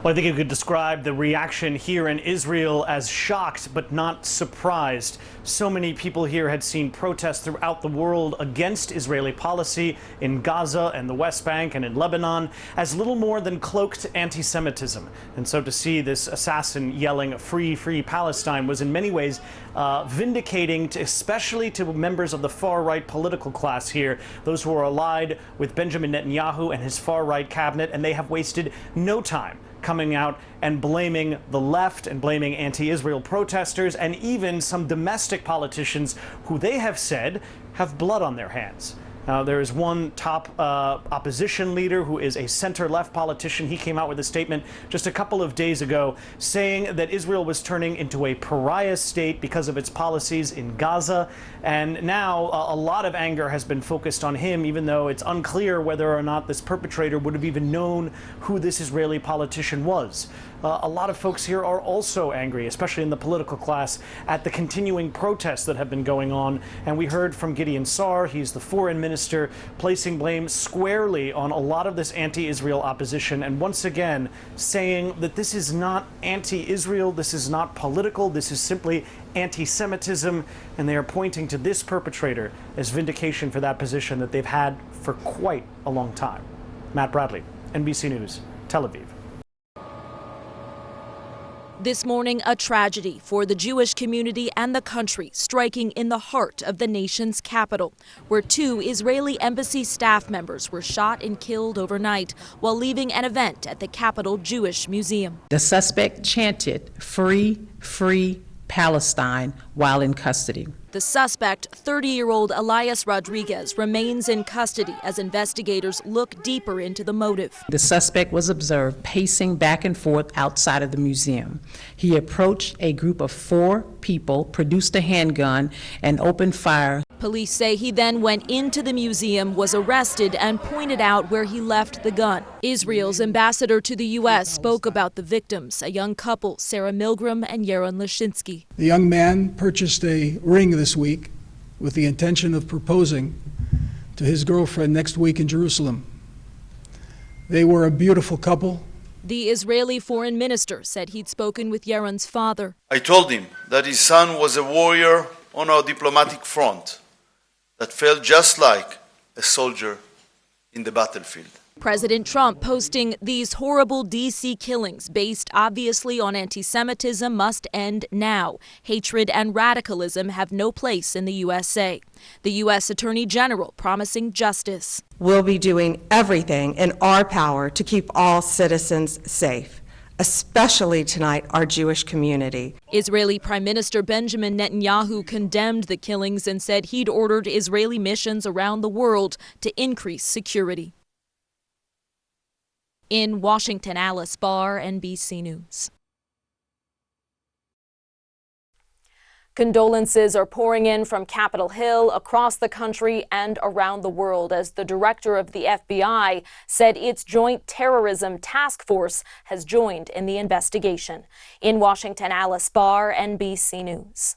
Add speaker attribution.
Speaker 1: Well, I think you could describe the reaction here in Israel as shocked but not surprised. So many people here had seen protests throughout the world against Israeli policy in Gaza and the West Bank and in Lebanon as little more than cloaked anti-Semitism. And so to see this assassin yelling, "Free, free Palestine," was in many ways vindicating, especially to members of the far-right political class here, those who are allied with Benjamin Netanyahu and his far-right cabinet, and they have wasted no time coming out and blaming the left and blaming anti-Israel protesters and even some domestic politicians who they have said have blood on their hands. There is one top opposition leader who is a center-left politician. He came out with a statement just a couple of days ago saying that Israel was turning into a pariah state because of its policies in Gaza. And now a lot of anger has been focused on him, even though it's unclear whether or not this perpetrator would have even known who this Israeli politician was. A lot of folks here are also angry, especially in the political class, at the continuing protests that have been going on. And we heard from Gideon Sa'ar, he's the foreign minister, placing blame squarely on a lot of this anti-Israel opposition, and once again saying that this is not anti-Israel, this is not political, this is simply anti-Semitism, and they are pointing to this perpetrator as vindication for that position that they've had for quite a long time. Matt Bradley, NBC News, Tel Aviv.
Speaker 2: This morning, a tragedy for the Jewish community and the country, striking in the heart of the nation's capital, where 2 Israeli embassy staff members were shot and killed overnight while leaving an event at the Capitol Jewish Museum.
Speaker 3: The suspect chanted, "Free, free Palestine," while in custody.
Speaker 2: The suspect, 30-year-old Elias Rodriguez, remains in custody as investigators look deeper into the motive.
Speaker 3: The suspect was observed pacing back and forth outside of the museum. He approached a group of 4 people, produced a handgun, and opened fire.
Speaker 2: Police say he then went into the museum, was arrested, and pointed out where he left the gun. Israel's ambassador to the U.S. spoke about the victims, a young couple, Sarah Milgram and Yaron Lashinsky.
Speaker 4: The young man purchased a ring this week with the intention of proposing to his girlfriend next week in Jerusalem. They were a beautiful couple.
Speaker 2: The Israeli foreign minister said he'd spoken with Yaron's father.
Speaker 5: I told him that his son was a warrior on our diplomatic front that felt just like a soldier in the battlefield.
Speaker 2: President Trump posting these horrible D.C. killings based obviously on anti-Semitism must end now. Hatred and radicalism have no place in the USA. The U.S. Attorney General promising justice.
Speaker 6: We'll be doing everything in our power to keep all citizens safe, especially tonight our Jewish community.
Speaker 2: Israeli Prime Minister Benjamin Netanyahu condemned the killings and said he'd ordered Israeli missions around the world to increase security. In Washington, Alice Barr, NBC News. Condolences are pouring in from Capitol Hill, across the country, and around the world as the director of the FBI said its Joint Terrorism Task Force has joined in the investigation. In Washington, Alice Barr, NBC News.